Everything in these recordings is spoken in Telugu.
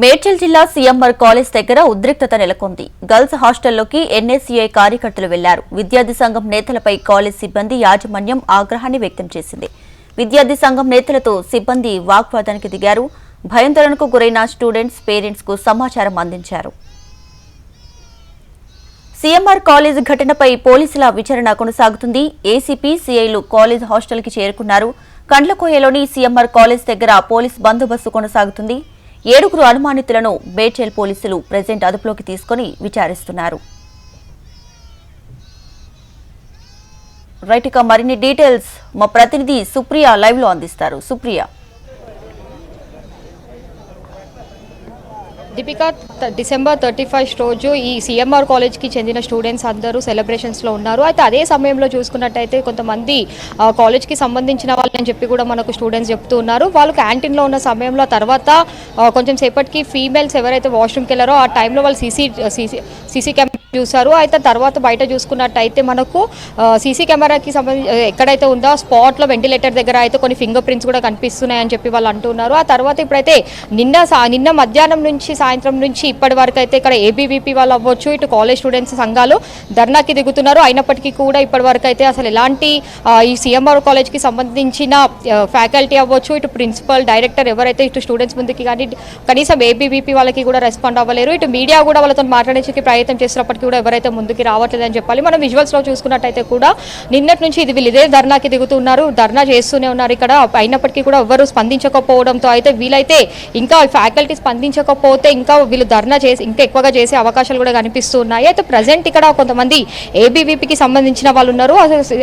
మేడ్చల్ జిల్లా సీఎంఆర్ కాలేజ్ దగ్గర ఉద్రిక్తత నెలకొంది. గర్ల్స్ హాస్టల్లోకి ఎన్ఎస్సీఐ కార్యకర్తలు వెళ్లారు. విద్యార్థి సంఘం నేతలపై కాలేజ్ సిబ్బంది యాజమాన్యం ఆగ్రహాన్ని వ్యక్తం చేసింది. విద్యార్థి సంఘం నేతలతో సిబ్బంది వాగ్వాదానికి దిగారు. భయాందోళనకు గురైన స్టూడెంట్స్ పేరెంట్స్ కు సమాచారం అందించారు. సీఎంఆర్ కాలేజ్ ఘటనపై పోలీసుల విచారణ కొనసాగుతుంది. ఏసీపీ సీఐలు కాలేజ్ హాస్టల్ కి చేరుకున్నారు. కండ్లకోయలోని సీఎంఆర్ కాలేజ్ దగ్గర పోలీస్ బందోబస్తు కొనసాగుతుంది. 7 అనుమానితులను మేడ్చల్ పోలీసులు ప్రెజెంట్ అదుపులోకి తీసుకుని విచారిస్తున్నారు. రైట్, ఇక మరిన్ని డీటెయిల్స్ మా ప్రతినిధి సుప్రియ లైవ్ లో అందిస్తారు. సుప్రియ, దీపికా, డిసెంబర్ 31 రోజు ఈ సీఎంఆర్ కాలేజ్కి చెందిన స్టూడెంట్స్ అందరూ సెలబ్రేషన్స్లో ఉన్నారు. అయితే అదే సమయంలో చూసుకున్నట్టయితే కొంతమంది కాలేజ్కి సంబంధించిన వాళ్ళని చెప్పి కూడా మనకు స్టూడెంట్స్ చెప్తూ ఉన్నారు. వాళ్ళు క్యాంటీన్లో ఉన్న సమయంలో తర్వాత కొంచెం సేపటికి ఫీమేల్స్ ఎవరైతే వాష్రూమ్కి వెళ్ళారో ఆ టైంలో వాళ్ళు సీసీ కెమెరా చూసారు. అయితే తర్వాత బయట చూసుకున్నట్టయితే మనకు సీసీ కెమెరాకి సంబంధించి ఎక్కడైతే ఉందో స్పాట్లో వెంటిలేటర్ దగ్గర అయితే కొన్ని ఫింగర్ ప్రింట్స్ కూడా కనిపిస్తున్నాయని చెప్పి వాళ్ళు అంటున్నారు. ఆ తర్వాత ఇప్పుడైతే నిన్న మధ్యాహ్నం నుంచి సాయంత్రం నుంచి ఇప్పటి వరకు అయితే ఇక్కడ ఏబీవీపీ వాళ్ళు అవ్వచ్చు, ఇటు కాలేజ్ స్టూడెంట్స్ సంఘాలు ధర్నాకి దిగుతున్నారు. అయినప్పటికీ కూడా ఇప్పటి వరకు అయితే అసలు ఎలాంటి ఈ సీఎంఆర్ కాలేజ్కి సంబంధించిన ఫ్యాకల్టీ అవ్వచ్చు, ఇటు ప్రిన్సిపల్ డైరెక్టర్ ఎవరైతే ఇటు స్టూడెంట్స్ ముందుకి కానీ కనీసం ఏబీవీపీ వాళ్ళకి కూడా రెస్పాండ్ అవ్వలేరు. ఇటు మీడియా కూడా వాళ్ళతో మాట్లాడేందుకు ప్రయత్నం చేస్తున్నప్పటికీ కూడా ఎవరైతే ముందుకి రావట్లేదని చెప్పాలి. మనం విజువల్స్లో చూసుకున్నట్టయితే కూడా నిన్నటి నుంచి వీళ్ళు ఇదే ధర్నాకి దిగుతున్నారు, ధర్నా చేస్తూనే ఉన్నారు ఇక్కడ. అయినప్పటికీ కూడా ఎవరు స్పందించకపోవడంతో అయితే వీలైతే ఇంకా ఫ్యాకల్టీ స్పందించకపోతే ఇంకా వీళ్ళు ధర్నా చేసి ఇంకా ఎక్కువగా చేసే అవకాశాలు కూడా కనిపిస్తున్నాయి. అయితే ప్రజెంట్ ఇక్కడ కొంతమంది ఏబీవీపీకి సంబంధించిన వాళ్ళు ఉన్నారు.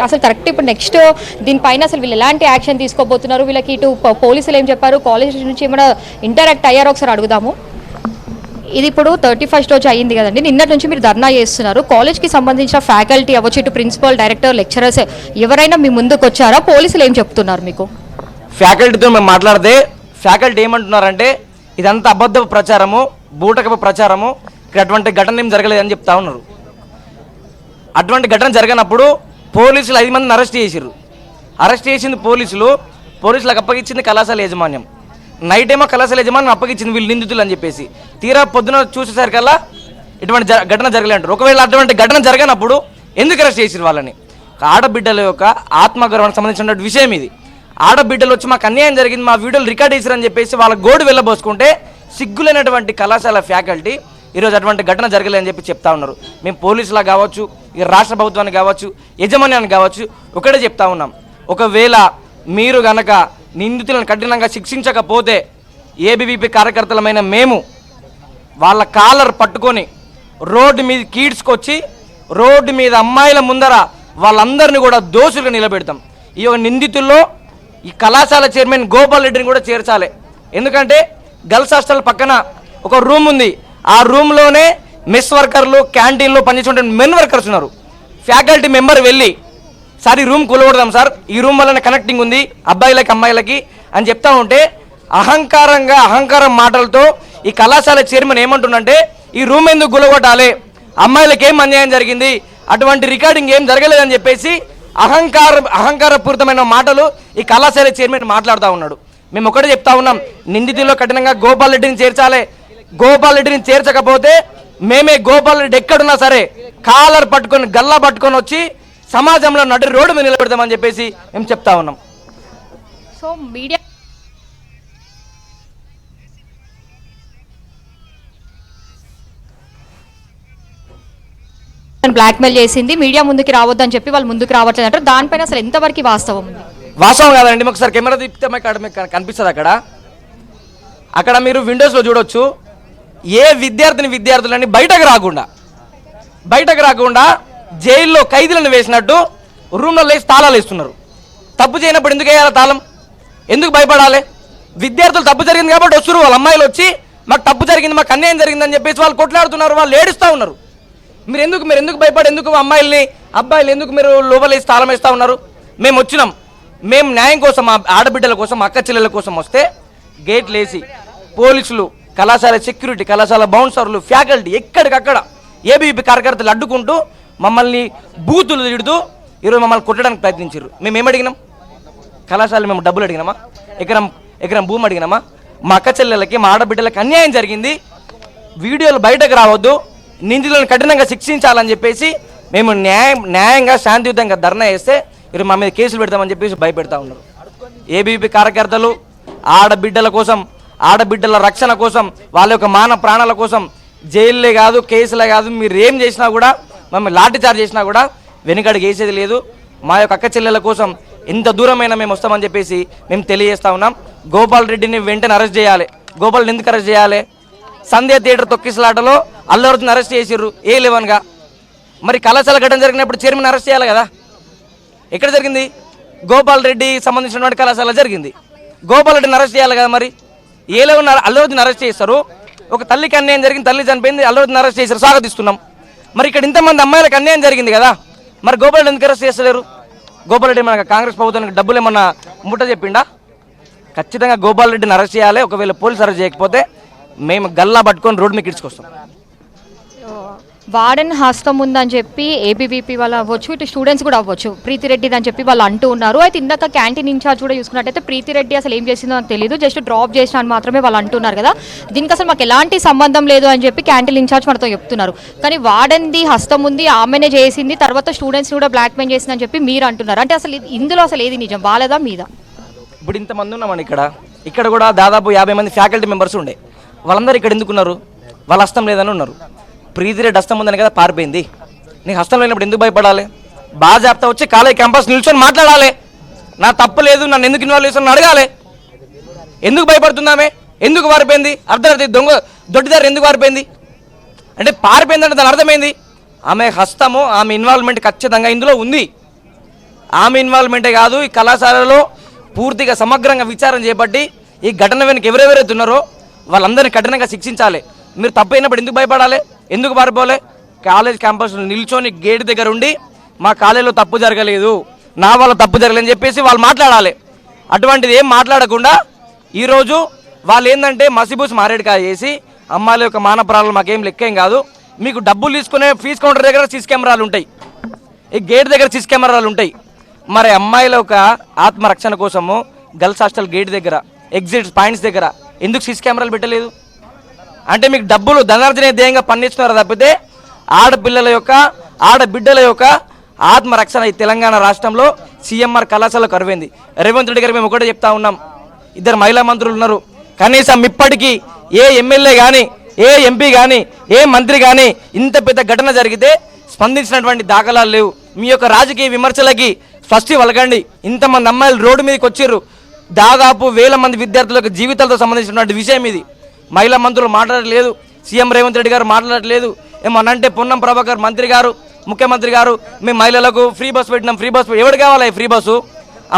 అసలు కరెక్ట్ ఇప్పుడు నెక్స్ట్ దీనిపైన అసలు వీళ్ళు ఎలాంటి యాక్షన్ తీసుకోబోతున్నారు, వీళ్ళకి ఇటు పోలీసులు ఏం చెప్పారు, కాలేజ్ నుంచి ఏమైనా ఇంటరాక్ట్ అయ్యారో ఒకసారి అడుగుదాము. ఇది ఇప్పుడు 31 రోజు అయ్యింది కదండి, నిన్నటి నుంచి మీరు ధర్నా చేస్తున్నారు. కాలేజ్కి సంబంధించిన ఫ్యాకల్టీ అవ్వచ్చు, ఇటు ప్రిన్సిపల్ డైరెక్టర్ లెక్చరర్స్ ఎవరైనా మీ ముందుకు వచ్చారా? పోలీసులు ఏం చెప్తున్నారు మీకు? ఫ్యాకల్టీతో మేము మాట్లాడితే ఫ్యాకల్టీ ఏమంటున్నారంటే ఇదంతా అబద్ధ ప్రచారము, బూటకపు ప్రచారము, ఇక్కడ అటువంటి ఘటన ఏం జరగలేదని చెప్తా ఉన్నారు. అటువంటి ఘటన జరిగినప్పుడు పోలీసులు 5 మందిని అరెస్ట్ చేసిర్రు. అరెస్ట్ చేసింది పోలీసులకు అప్పగించింది కళాశాల యాజమాన్యం. నైట్ ఏమో కళాశాల యజమాని అప్పగించింది వీళ్ళు నిందితులు అని చెప్పేసి. తీరా పొద్దున చూసేసరికల్లా ఇటువంటి ఘటన జరగలేంటారు. ఒకవేళ అటువంటి ఘటన జరగనప్పుడు ఎందుకు అరెస్ట్ చేసిరు వాళ్ళని? ఆడబిడ్డల యొక్క ఆత్మగౌరవానికి సంబంధించిన విషయం ఇది. ఆడబిడ్డలు వచ్చి మాకు అన్యాయం జరిగింది, మా వీడియోలు రికార్డ్ చేసిరని చెప్పేసి వాళ్ళ గోడు వెళ్ళబోసుకుంటే సిగ్గులేనటువంటి కళాశాల ఫ్యాకల్టీ ఈరోజు అటువంటి ఘటన జరగలేదని చెప్పి చెప్తా ఉన్నారు. మేము పోలీసులా కావచ్చు, ఈ రాష్ట్ర ప్రభుత్వానికి కావచ్చు, యజమాన్యానికి కావచ్చు ఒకటే చెప్తా ఉన్నాం. ఒకవేళ మీరు గనక నిందితులను కఠినంగా శిక్షించకపోతే ఏబీవీపీ కార్యకర్తలమైన మేము వాళ్ళ కాలర్ పట్టుకొని రోడ్డు మీద కీడ్చుకొచ్చి రోడ్డు మీద అమ్మాయిల ముందర వాళ్ళందరినీ కూడా దోషులుగా నిలబెడతాం. ఈ నిందితుల్లో ఈ కళాశాల చైర్మన్ గోపాల్ రెడ్డిని కూడా చేర్చాలి. ఎందుకంటే గర్ల్స్ హాస్టల్ పక్కన ఒక రూమ్ ఉంది. ఆ రూమ్లోనే మెస్ వర్కర్లు, క్యాంటీన్లో పనిచేసే మెన్ వర్కర్స్ ఉన్నారు. ఫ్యాకల్టీ మెంబర్ వెళ్ళి సార్ ఈ రూమ్ కూలగొడదాం సార్, ఈ రూమ్ వల్లనే కనెక్టింగ్ ఉంది అబ్బాయిలకి అమ్మాయిలకి అని చెప్తా ఉంటే అహంకారం మాటలతో ఈ కళాశాల చైర్మన్ ఏమంటుందంటే ఈ రూమ్ ఎందుకు కూలగొట్టాలి, అమ్మాయిలకి ఏం అన్యాయం జరిగింది, అటువంటి రికార్డింగ్ ఏం జరగలేదని చెప్పేసి అహంకారపూరితమైన మాటలు ఈ కళాశాల చైర్మన్ మాట్లాడుతూ ఉన్నాడు. మేము ఒకటే చెప్తా ఉన్నాం, నిందితుల్లో కఠినంగా గోపాల్ రెడ్డిని చేర్చాలి. గోపాల్ రెడ్డిని చేర్చకపోతే మేమే గోపాల్ రెడ్డి ఎక్కడున్నా సరే కాలర్ పట్టుకొని గల్లా పట్టుకొని వచ్చి సమాజంలో నడి రోడ్డు మీద నిలబెడతామని చెప్పేసి మేము చెప్తా ఉన్నాం. సో మీడియా బ్లాక్మెయిల్ చేసింది, మీడియా ముందుకు రావద్దని చెప్పి వాళ్ళు ముందుకు రావట్లేదు అంటారు. దానిపైన అసలు ఎంతవరకు వాస్తవం ఉంది? వాస్తవం కాదండి. ఒకసారి కెమెరా తిప్పితే మీకు కనిపిస్తుంది. అక్కడ మీరు విండోస్లో చూడొచ్చు. ఏ విద్యార్థులని బయటకు రాకుండా జైల్లో ఖైదీలను వేసినట్టు రూమ్లో లేచి తాళాలు వేస్తున్నారు. తప్పు చేయనప్పుడు ఎందుకు వేయాలి తాళం? ఎందుకు భయపడాలి? విద్యార్థులు తప్పు జరిగింది కాబట్టి వస్తున్నారు. వాళ్ళ అమ్మాయిలు వచ్చి మాకు తప్పు జరిగింది, మాకు అన్యాయం జరిగిందని చెప్పేసి వాళ్ళు కొట్లాడుతున్నారు, వాళ్ళు ఏడుస్తూ ఉన్నారు. మీరు ఎందుకు భయపడి ఎందుకు అబ్బాయిలు ఎందుకు మీరు లోపలేసి తాళం వేస్తూ ఉన్నారు? మేము వచ్చినాం, మేము న్యాయం కోసం, మా ఆడబిడ్డల కోసం, మా అక్క చెల్లెల కోసం వస్తే గేట్లు వేసి పోలీసులు, కళాశాల సెక్యూరిటీ, కళాశాల బౌన్సర్లు, ఫ్యాకల్టీ ఎక్కడికక్కడ ఏబీవీపీ కార్యకర్తలు అడ్డుకుంటూ మమ్మల్ని బూతులు తిడుతూ ఈరోజు మమ్మల్ని కొట్టడానికి ప్రయత్నించారు. మేము ఏమడిగినాం? కళాశాల మేము డబ్బులు అడిగినామా? ఎకరం భూమి అడిగినామా? మా అక్క చెల్లెలకి మా ఆడబిడ్డలకి అన్యాయం జరిగింది, వీడియోలు బయటకు రావద్దు, నిందితులను కఠినంగా శిక్షించాలని చెప్పేసి మేము న్యాయంగా శాంతియుతంగా ధర్నా చేస్తే మీరు మా మీద కేసులు పెడతామని చెప్పేసి భయపెడతా ఉన్నారు. ఏబీవీపీ కార్యకర్తలు ఆడబిడ్డల కోసం, ఆడబిడ్డల రక్షణ కోసం, వాళ్ళ యొక్క మాన ప్రాణాల కోసం జైల్లే కాదు, కేసులే కాదు, మీరు ఏం చేసినా కూడా, మమ్మల్ని లాఠీచార్జ్ చేసినా కూడా వెనుకడుగు వేసేది లేదు. మా యొక్క అక్క చెల్లెల కోసం ఎంత దూరమైనా మేము వస్తామని చెప్పేసి మేము తెలియజేస్తా ఉన్నాం. గోపాల్ రెడ్డిని వెంటనే అరెస్ట్ చేయాలి. గోపాల్ని ఎందుకు అరెస్ట్ చేయాలి? సంధ్య థియేటర్ తొక్కిసలాటలో అల్లు అర్జున్ అరెస్ట్ చేసిర్రు A11గా. మరి కళాశాల ఘటన జరిగినప్పుడు చైర్మన్ అరెస్ట్ చేయాలి కదా. ఎక్కడ జరిగింది? గోపాల్ రెడ్డి సంబంధించినటువంటి కళాశాల జరిగింది. గోపాల్ రెడ్డిని అరెస్ట్ చేయాలి కదా. మరి A11 అల్లు అర్జున్ అరెస్ట్ చేస్తారు. ఒక తల్లికి అన్యాయం జరిగింది, తల్లి చనిపోయింది, అల్లు అర్జున్ అరెస్ట్ చేశారు, స్వాగతిస్తున్నాం. మరి ఇక్కడ ఇంతమంది అమ్మాయిలకు అన్యాయం జరిగింది కదా, మరి గోపాల్ రెడ్డి ఎందుకు అరెస్ట్ చేస్తలేరు? గోపాల్ రెడ్డి మనకు కాంగ్రెస్ ప్రభుత్వానికి డబ్బులు ఏమన్నా ముట్ట చెప్పిండా? ఖచ్చితంగా గోపాల్ రెడ్డిని అరెస్ట్ చేయాలి. ఒకవేళ పోలీసు అరెస్ట్ చేయకపోతే మేము గల్లా పట్టుకొని రోడ్డు మీకు ఇడ్చుకొస్తాం. వార్డెన్ హస్తం ఉందని చెప్పి ఏబీవీపీ వాళ్ళు అవ్వచ్చు, ఇటు స్టూడెంట్స్ కూడా అవ్వచ్చు, ప్రీతిరెడ్డి అని చెప్పి వాళ్ళు అంటూ ఉన్నారు. అయితే ఇందాక క్యాంటీన్ ఇన్ఛార్జ్ కూడా చూసుకున్నట్టయితే ప్రీతిరెడ్డి అసలు ఏం చేసిందో నాకు తెలియదు, జస్ట్ డ్రాప్ చేసిన అని మాత్రమే వాళ్ళు అంటున్నారు కదా. దీనికి అసలు మాకు ఎలాంటి సంబంధం లేదు అని చెప్పి క్యాంటీన్ ఇన్ఛార్జ్ మనతో చెప్తున్నారు. కానీ వార్డెన్ది హస్తం ఉంది, ఆమెనే చేసింది, తర్వాత స్టూడెంట్స్ని కూడా బ్లాక్మెయిల్ చేసిందని చెప్పి మీరు అంటున్నారు. అంటే అసలు ఇందులో అసలు ఏది నిజం, వాళ్ళదా మీద? ఇప్పుడు ఇంతమంది ఉన్నామని ఇక్కడ కూడా దాదాపు 50 మంది ఫ్యాకల్టీ మెంబర్స్ ఉండే. వాళ్ళందరూ ఇక్కడ ఎందుకున్నారు? వాళ్ళ హస్తం లేదని ఉన్నారు. ప్రీతిరెడ్డి హస్తం ఉందని కదా పారిపోయింది. నీకు హస్తం లేనప్పుడు ఎందుకు భయపడాలి? బాగా చెప్తా వచ్చి కాలేజ్ క్యాంపస్ నిల్చొని మాట్లాడాలి. నా తప్పు లేదు, నన్ను ఎందుకు ఇన్వాల్వ్ చేస్తాను అడగాలి. ఎందుకు భయపడుతుందామే? ఎందుకు పారిపోయింది? అర్థమైంది. దొడ్డిదారు ఎందుకు పారిపోయింది అంటే పారిపోయిందంటే దాని అర్థమైంది ఆమె హస్తము, ఆమె ఇన్వాల్వ్మెంట్ ఖచ్చితంగా ఇందులో ఉంది. ఆమె ఇన్వాల్వ్మెంటే కాదు, ఈ కళాశాలలో పూర్తిగా సమగ్రంగా విచారణ చేపట్టి ఈ ఘటన వెనుక ఎవరెవరైతే ఉన్నారో వాళ్ళందరినీ కఠినంగా శిక్షించాలి. మీరు తప్పు అయినప్పుడు ఎందుకు భయపడాలి? ఎందుకు పారిపోలే? కాలేజ్ క్యాంపస్ నిల్చొని గేట్ దగ్గర ఉండి మా కాలేజీలో తప్పు జరగలేదు, నా వల్ల తప్పు జరగలేదని చెప్పేసి వాళ్ళు మాట్లాడాలి. అటువంటిది ఏం మాట్లాడకుండా ఈరోజు వాళ్ళు ఏంటంటే మసిబూసి మారేడుకాయ చేసి అమ్మాయిల యొక్క మాన ప్రాణాలు మాకేం లెక్కేం కాదు, మీకు డబ్బులు తీసుకునే ఫీజు కౌంటర్ దగ్గర సీసీ కెమెరాలు ఉంటాయి, ఈ గేట్ దగ్గర సీసీ కెమెరాలు ఉంటాయి. మరి అమ్మాయిల యొక్క ఆత్మరక్షణ కోసము గర్ల్స్ హాస్టల్ గేట్ దగ్గర, ఎగ్జిట్ పాయింట్స్ దగ్గర ఎందుకు సీసీ కెమెరాలు పెట్టలేదు? అంటే మీకు డబ్బులు ధనార్జన ధ్యేయంగా పన్నిస్తున్నారు తప్పితే ఆడపిల్లల యొక్క, ఆడబిడ్డల యొక్క ఆత్మరక్షణ ఈ తెలంగాణ రాష్ట్రంలో CMR కళాశాలకు కరువైంది. రేవంత్ రెడ్డి గారు మేము ఒకటే చెప్తా ఉన్నాం, 2 మహిళా మంత్రులు ఉన్నారు, కనీసం ఇప్పటికీ ఏ ఎమ్మెల్యే కానీ, ఏ ఎంపీ కానీ, ఏ మంత్రి కానీ ఇంత పెద్ద ఘటన జరిగితే స్పందించినటువంటి దాఖలాలు లేవు. మీ యొక్క రాజకీయ విమర్శలకి స్వస్తి వలకండి. ఇంతమంది అమ్మాయిలు రోడ్డు మీదకి వచ్చిర్రు, దాదాపు 1000 మంది విద్యార్థులకు జీవితాలతో సంబంధించినటువంటి విషయం ఇది. మహిళా మంత్రులు మాట్లాడలేదు, సీఎం రేవంత్ రెడ్డి గారు మాట్లాడలేదు. ఏమనంటే పొన్నం ప్రభాకర్ మంత్రి గారు, ముఖ్యమంత్రి గారు మేము మహిళలకు ఫ్రీ బస్ పెట్టినాం, ఫ్రీ బస్. ఎవరు కావాలి ఫ్రీ బస్సు?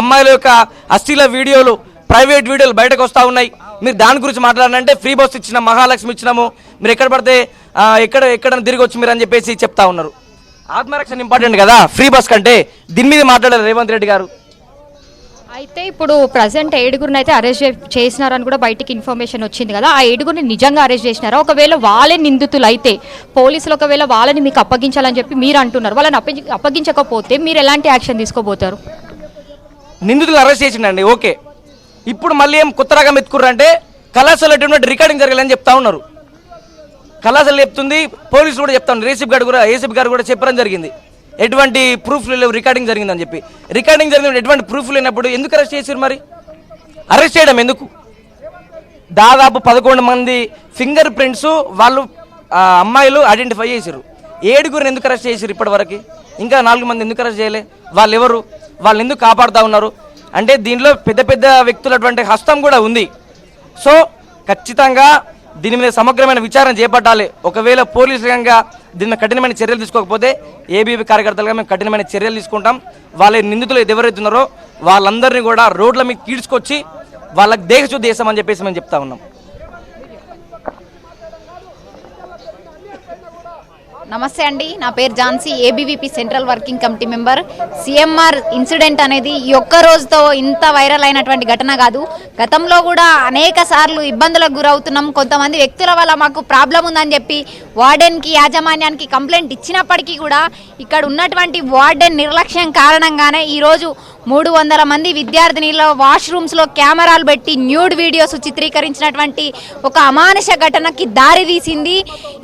అమ్మాయిల యొక్క అశ్లీల వీడియోలు, ప్రైవేట్ వీడియోలు బయటకు వస్తూ ఉన్నాయి. మీరు దాని గురించి మాట్లాడాలంటే ఫ్రీ బస్ ఇచ్చినాం, మహాలక్ష్మి ఇచ్చినాము, మీరు ఎక్కడ పడితే ఎక్కడ తిరిగి వచ్చి మీరు అని చెప్పేసి చెప్తా ఉన్నారు. ఆత్మరక్షణ ఇంపార్టెంట్ కదా ఫ్రీ బస్ కంటే. దీని మీద మాట్లాడారు రేవంత్ రెడ్డి గారు. అయితే ఇప్పుడు ప్రజెంట్ 7గురిని అయితే అరెస్ట్ చేసినారని కూడా బయటికి ఇన్ఫర్మేషన్ వచ్చింది కదా, ఆ 7గురిని నిజంగా అరెస్ట్ చేసినారా? ఒకవేళ వాళ్ళే నిందితులు అయితే పోలీసులు ఒకవేళ వాళ్ళని మీకు అప్పగించాలని చెప్పి మీరు అంటున్నారు, వాళ్ళని అప్పగించకపోతే మీరు ఎలాంటి యాక్షన్ తీసుకోబోతారు? నిందితులు అరెస్ట్ చేసిండండి, ఓకే. ఇప్పుడు మళ్ళీ ఏం కొత్త రకం ఎత్తుకుర్రంటే కళాశాల రికార్డింగ్ జరగాలని చెప్తా ఉన్నారు. కళాశాల చెప్తుంది, పోలీసులు కూడా చెప్తా ఉన్నారు. ఏసీపీ గారు కూడా చెప్పడం జరిగింది, ఎటువంటి ప్రూఫ్లు లేవు, రికార్డింగ్ జరిగిందని చెప్పి. రికార్డింగ్ జరిగినప్పుడు ఎటువంటి ప్రూఫ్ లేనప్పుడు ఎందుకు అరెస్ట్ చేశారు? మరి అరెస్ట్ చేయడం ఎందుకు? దాదాపు 11 మంది ఫింగర్ ప్రింట్స్ వాళ్ళు అమ్మాయిలు ఐడెంటిఫై చేశారు. 7గురిని ఎందుకు అరెస్ట్ చేశారు ఇప్పటి వరకు? ఇంకా 4 మంది ఎందుకు అరెస్ట్ చేయలే? వాళ్ళు ఎవరు? వాళ్ళు ఎందుకు కాపాడుతూ ఉన్నారు? అంటే దీనిలో పెద్ద పెద్ద వ్యక్తులటువంటి హస్తం కూడా ఉంది. సో ఖచ్చితంగా దీని మీద సమగ్రమైన విచారణ చేపట్టాలి. ఒకవేళ పోలీసులంగా దీని కఠినమైన చర్యలు తీసుకోకపోతే ఏబీవీ కార్యకర్తలుగా మేము కఠినమైన చర్యలు తీసుకుంటాం. వాళ్ళ నిందితులు ఎవరైతే ఉన్నారో వాళ్ళందరినీ కూడా రోడ్ల మీద కీడ్చుకొచ్చి వాళ్ళకి దేశశుద్ధి చేస్తామని చెప్పేసి మేము చెప్తా ఉన్నాం. నమస్తే అండి, నా పేరు Jhansi, ABVP central working committee member. CMR incident అనేది ఈ ఒక్క రోజుతో ఇంత వైరల్ అయినటువంటి ఘటన కాదు. గతంలో కూడా అనేక సార్లు ఇబ్బందులకు గురవుతున్నాం. కొంతమంది వ్యక్తుల వల్ల మాకు ప్రాబ్లం ఉందని చెప్పి వార్డెన్కి, యాజమాన్యానికి కంప్లైంట్ ఇచ్చినప్పటికీ కూడా ఇక్కడ ఉన్నటువంటి వార్డెన్ నిర్లక్ష్యం కారణంగానే ఈరోజు 300 మంది విద్యార్థినిలో వాష్రూమ్స్లో కెమెరాలు పెట్టి న్యూడ్ వీడియోస్ చిత్రీకరించినటువంటి ఒక అమానుష ఘటనకి దారి తీసింది.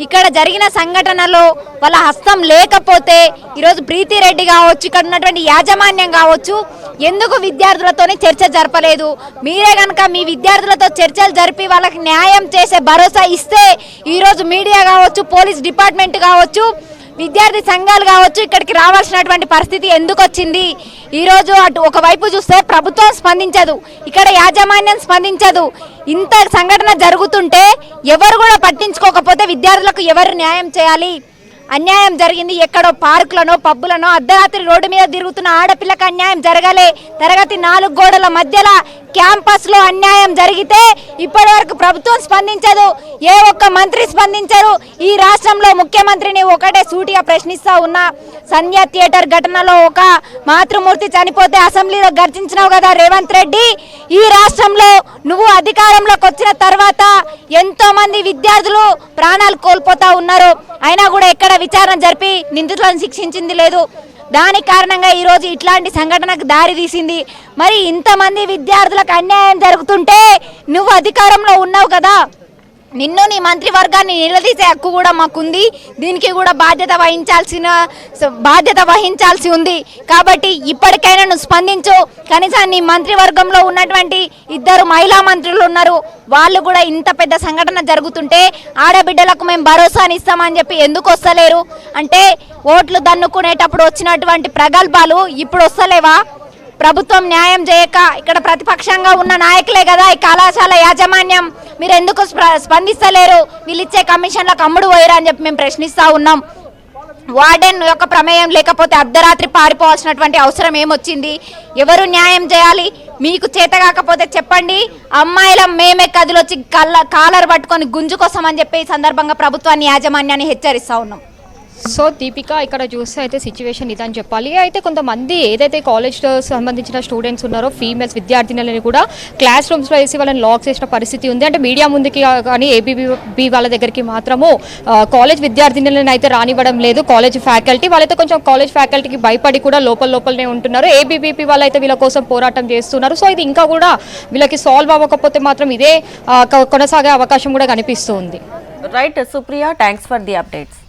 ఇక్కడ జరిగిన సంఘటనలో వాళ్ళ హస్తం లేకపోతే ఈరోజు ప్రీతిరెడ్డి కావచ్చు, ఇక్కడ ఉన్నటువంటి యాజమాన్యం కావచ్చు, ఎందుకు విద్యార్థులతోనే చర్చ జరపలేదు? మీరే కనుక మీ విద్యార్థులతో చర్చలు జరిపి వాళ్ళకి న్యాయం చేసే భరోసా ఇస్తే ఈరోజు మీడియా కావచ్చు, పోలీస్ డిపార్ట్మెంట్ కావచ్చు, విద్యార్థి సంఘాలు కావచ్చు ఇక్కడికి రావాల్సినటువంటి పరిస్థితి ఎందుకు వచ్చింది? ఈరోజు అటు ఒకవైపు చూస్తే ప్రభుత్వం స్పందించదు, ఇక్కడ యాజమాన్యం స్పందించదు. ఇంత సంఘటన జరుగుతుంటే ఎవరు కూడా పట్టించుకోకపోతే విద్యార్థులకు ఎవరు న్యాయం చేయాలి? అన్యాయం జరిగింది. ఎక్కడో పార్కులనో, పబ్బులనో అర్ధరాత్రి రోడ్డు మీద తిరుగుతున్న ఆడపిల్లకి అన్యాయం జరగలే. తరగతి 4 గోడల మధ్యలో క్యాంపస్లో అన్యాయం జరిగితే ఇప్పటి వరకు ప్రభుత్వం స్పందించదు, ఏ ఒక్క మంత్రి స్పందించరు. ఈ రాష్ట్రంలో ముఖ్యమంత్రిని ఒకటే సూటిగా ప్రశ్నిస్తా ఉన్నా. సంధ్య థియేటర్ ఘటనలో ఒక మాతృమూర్తి చనిపోతే అసెంబ్లీలో గర్జించినావు కదా రేవంత్ రెడ్డి. ఈ రాష్ట్రంలో నువ్వు అధికారంలోకి వచ్చిన తర్వాత ఎంతో మంది విద్యార్థులు ప్రాణాలు కోల్పోతా ఉన్నారు. అయినా కూడా ఎక్కడ విచారణ జరిపి నిందితులను శిక్షించింది లేదు. దాని కారణంగా ఈరోజు ఇట్లాంటి సంఘటనకు దారి తీసింది. మరి ఇంతమంది విద్యార్థులకు అన్యాయం జరుగుతుంటే నువ్వు అధికారంలో ఉన్నావు కదా, నిన్ను నీ మంత్రివర్గాన్ని నిలదీసే హక్కు కూడా మాకుంది. దీనికి కూడా బాధ్యత వహించాల్సి ఉంది. కాబట్టి ఇప్పటికైనా నువ్వు స్పందించు. కనీసం నీ మంత్రివర్గంలో ఉన్నటువంటి 2 మహిళా మంత్రులు ఉన్నారు, వాళ్ళు కూడా ఇంత పెద్ద సంఘటన జరుగుతుంటే ఆడబిడ్డలకు మేము భరోసాని ఇస్తామని చెప్పి ఎందుకు వస్తలేరు? అంటే ఓట్లు దన్నుకునేటప్పుడు వచ్చినటువంటి ప్రగల్భాలు ఇప్పుడు వస్తలేవా? ప్రభుత్వం న్యాయం చేయక ఇక్కడ ప్రతిపక్షంగా ఉన్న నాయకులే కదా ఈ కళాశాల యాజమాన్యం, మీరు ఎందుకు స్పందిస్తలేరు? వీళ్ళు ఇచ్చే కమిషన్లకు అమ్ముడు పోయారు అని చెప్పి మేము ప్రశ్నిస్తూ ఉన్నాం. వార్డెన్ యొక్క ప్రమేయం లేకపోతే అర్ధరాత్రి పారిపోవాల్సినటువంటి అవసరం ఏమొచ్చింది? ఎవరు న్యాయం చేయాలి? మీకు చేత కాకపోతే చెప్పండి, అమ్మాయిల మేమే కదిలొచ్చి కాలర్ పట్టుకొని గుంజుకోసమని చెప్పి ఈ సందర్భంగా ప్రభుత్వాన్ని, యాజమాన్యాన్ని హెచ్చరిస్తూ ఉన్నాం. సో దీపిక, ఇక్కడ చూస్తే అయితే సిచ్యువేషన్ ఇదని చెప్పాలి. అయితే కొంతమంది ఏదైతే కాలేజ్లో సంబంధించిన స్టూడెంట్స్ ఉన్నారో ఫీమేల్స్ విద్యార్థినులని కూడా క్లాస్ రూమ్స్లో వేసి వాళ్ళని లాక్ చేసిన పరిస్థితి ఉంది. అంటే మీడియా ముందుకి కానీ ఏబీవీపీ వాళ్ళ దగ్గరికి మాత్రము కాలేజ్ విద్యార్థినులను అయితే రానివ్వడం లేదు. కాలేజ్ ఫ్యాకల్టీ వాళ్ళైతే కొంచెం కాలేజ్ ఫ్యాకల్టీకి భయపడి కూడా లోపలనే ఉంటున్నారు. ఏబీవీపీ వాళ్ళైతే వీళ్ళ కోసం పోరాటం చేస్తున్నారు. సో ఇది ఇంకా కూడా వీళ్ళకి సాల్వ్ అవ్వకపోతే మాత్రం ఇదే కొనసాగే అవకాశం కూడా కనిపిస్తుంది. Right Supriya, thanks for the updates.